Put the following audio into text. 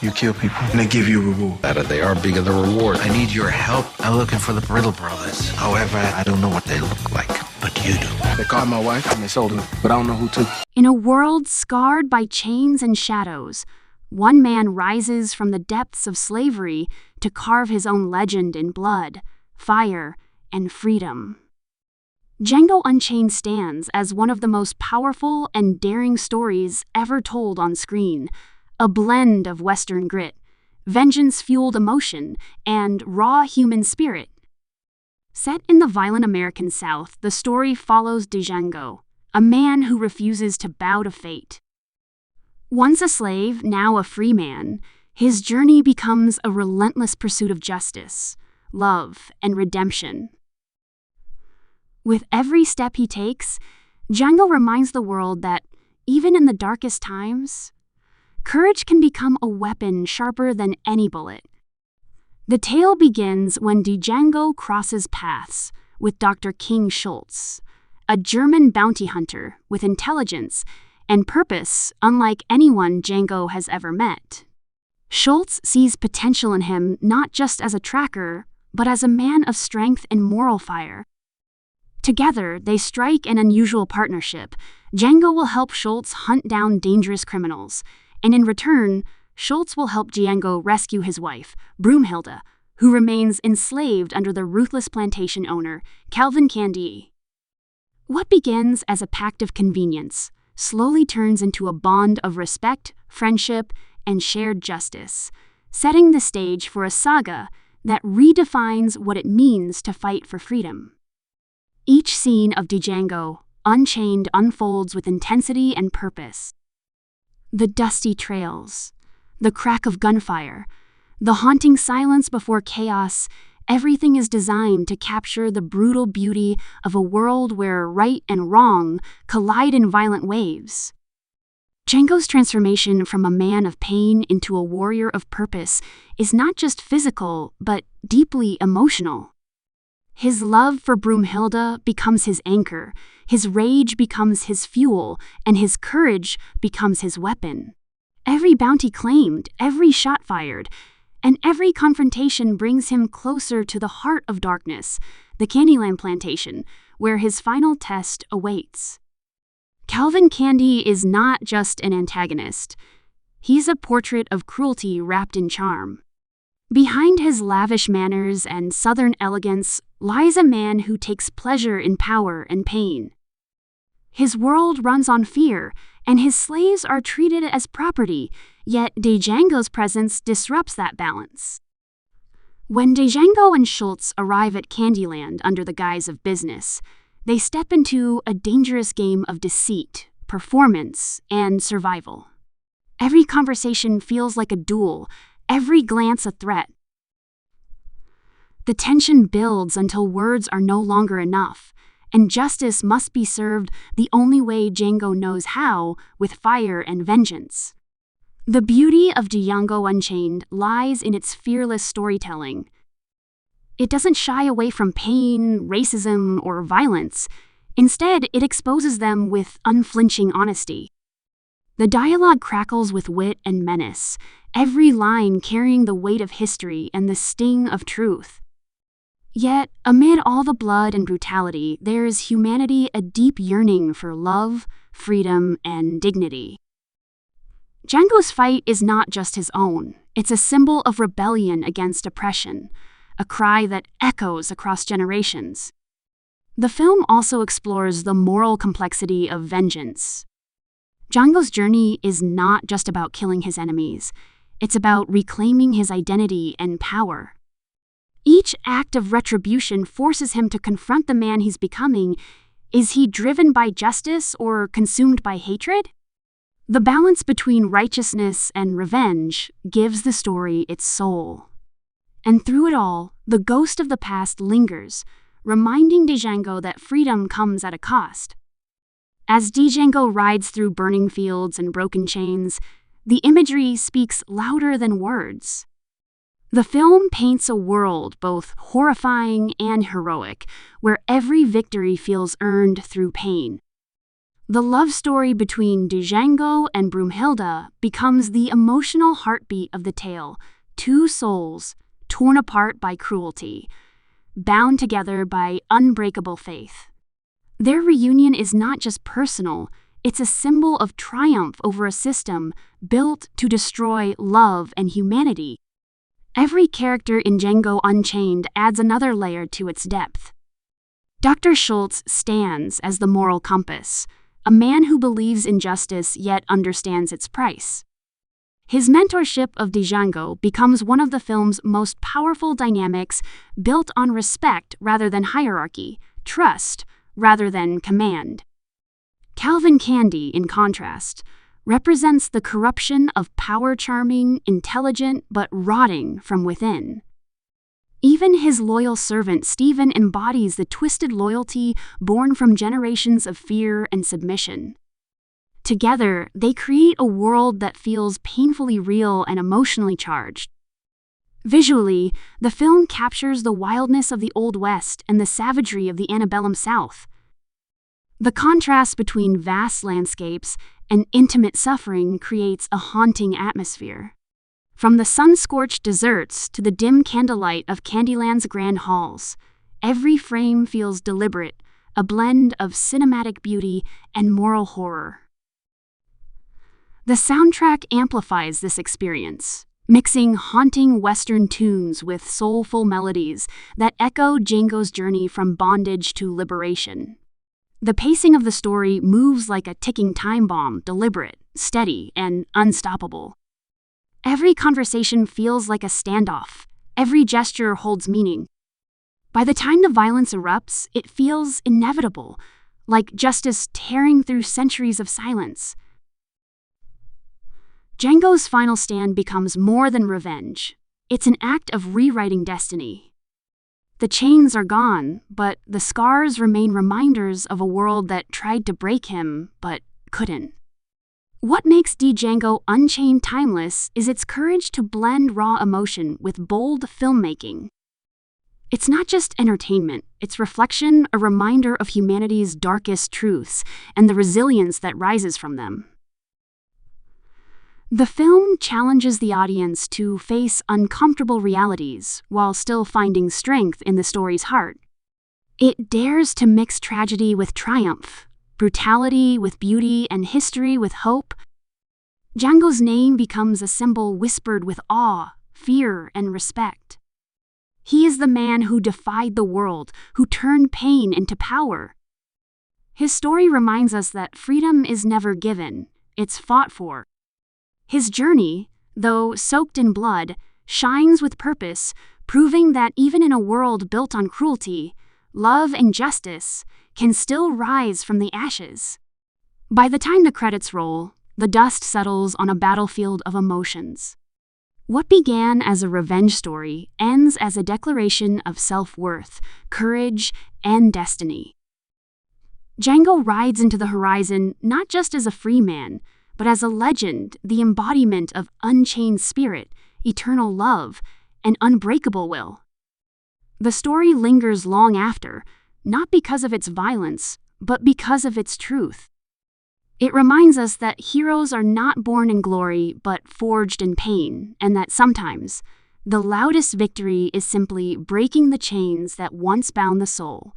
You kill people, and they give you a reward. Better they are, bigger the reward. I need your help. I'm looking for the Brittle brothers. However, I don't know what they look like, but you do. They caught my wife and they sold her, but I don't know who took her. In a world scarred by chains and shadows, one man rises from the depths of slavery to carve his own legend in blood, fire, and freedom. Django Unchained stands as one of the most powerful and daring stories ever told on screen, a blend of Western grit, vengeance-fueled emotion, and raw human spirit. Set in the violent American South, the story follows Django, a man who refuses to bow to fate. Once a slave, now a free man, his journey becomes a relentless pursuit of justice, love, and redemption. With every step he takes, Django reminds the world that, even in the darkest times, courage can become a weapon sharper than any bullet. The tale begins when Django crosses paths with Dr. King Schultz, a German bounty hunter with intelligence and purpose unlike anyone Django has ever met. Schultz sees potential in him not just as a tracker, but as a man of strength and moral fire. Together, they strike an unusual partnership. Django will help Schultz hunt down dangerous criminals, and in return, Schultz will help Django rescue his wife, Broomhilda, who remains enslaved under the ruthless plantation owner, Calvin Candie. What begins as a pact of convenience slowly turns into a bond of respect, friendship, and shared justice, setting the stage for a saga that redefines what it means to fight for freedom. Each scene of Django Unchained unfolds with intensity and purpose. The dusty trails, the crack of gunfire, the haunting silence before chaos, everything is designed to capture the brutal beauty of a world where right and wrong collide in violent waves. Django's transformation from a man of pain into a warrior of purpose is not just physical, but deeply emotional. His love for Broomhilda becomes his anchor, his rage becomes his fuel, and his courage becomes his weapon. Every bounty claimed, every shot fired, and every confrontation brings him closer to the heart of darkness, the Candieland plantation, where his final test awaits. Calvin Candie is not just an antagonist. He's a portrait of cruelty wrapped in charm. Behind his lavish manners and southern elegance lies a man who takes pleasure in power and pain. His world runs on fear, and his slaves are treated as property, yet Django's presence disrupts that balance. When Django and Schultz arrive at Candieland under the guise of business, they step into a dangerous game of deceit, performance, and survival. Every conversation feels like a duel, every glance a threat. The tension builds until words are no longer enough, and justice must be served the only way Django knows how, with fire and vengeance. The beauty of Django Unchained lies in its fearless storytelling. It doesn't shy away from pain, racism, or violence. Instead, it exposes them with unflinching honesty. The dialogue crackles with wit and menace, every line carrying the weight of history and the sting of truth. Yet, amid all the blood and brutality, there is humanity, a deep yearning for love, freedom, and dignity. Django's fight is not just his own. It's a symbol of rebellion against oppression, a cry that echoes across generations. The film also explores the moral complexity of vengeance. Django's journey is not just about killing his enemies. It's about reclaiming his identity and power. Each act of retribution forces him to confront the man he's becoming. Is he driven by justice or consumed by hatred? The balance between righteousness and revenge gives the story its soul. And through it all, the ghost of the past lingers, reminding Django that freedom comes at a cost. As Django rides through burning fields and broken chains, the imagery speaks louder than words. The film paints a world both horrifying and heroic, where every victory feels earned through pain. The love story between Django and Brunhilde becomes the emotional heartbeat of the tale, two souls torn apart by cruelty, bound together by unbreakable faith. Their reunion is not just personal, it's a symbol of triumph over a system built to destroy love and humanity. Every character in Django Unchained adds another layer to its depth. Dr. Schultz stands as the moral compass, a man who believes in justice yet understands its price. His mentorship of Django becomes one of the film's most powerful dynamics, built on respect rather than hierarchy, trust rather than command. Calvin Candie, in contrast, represents the corruption of power-charming, intelligent, but rotting from within. Even his loyal servant Stephen embodies the twisted loyalty born from generations of fear and submission. Together, they create a world that feels painfully real and emotionally charged. Visually, the film captures the wildness of the Old West and the savagery of the antebellum South. The contrast between vast landscapes and intimate suffering creates a haunting atmosphere. From the sun-scorched deserts to the dim candlelight of Candieland's grand halls, every frame feels deliberate, a blend of cinematic beauty and moral horror. The soundtrack amplifies this experience, mixing haunting Western tunes with soulful melodies that echo Django's journey from bondage to liberation. The pacing of the story moves like a ticking time bomb, deliberate, steady, and unstoppable. Every conversation feels like a standoff. Every gesture holds meaning. By the time the violence erupts, it feels inevitable, like justice tearing through centuries of silence. Django's final stand becomes more than revenge. It's an act of rewriting destiny. The chains are gone, but the scars remain reminders of a world that tried to break him, but couldn't. What makes Django Unchained timeless is its courage to blend raw emotion with bold filmmaking. It's not just entertainment, it's reflection, a reminder of humanity's darkest truths and the resilience that rises from them. The film challenges the audience to face uncomfortable realities while still finding strength in the story's heart. It dares to mix tragedy with triumph, brutality with beauty, and history with hope. Django's name becomes a symbol whispered with awe, fear, and respect. He is the man who defied the world, who turned pain into power. His story reminds us that freedom is never given, it's fought for. His journey, though soaked in blood, shines with purpose, proving that even in a world built on cruelty, love and justice can still rise from the ashes. By the time the credits roll, the dust settles on a battlefield of emotions. What began as a revenge story ends as a declaration of self-worth, courage, and destiny. Django rides into the horizon not just as a free man, but as a legend, the embodiment of unchained spirit, eternal love, and unbreakable will. The story lingers long after, not because of its violence, but because of its truth. It reminds us that heroes are not born in glory, but forged in pain, and that sometimes, the loudest victory is simply breaking the chains that once bound the soul,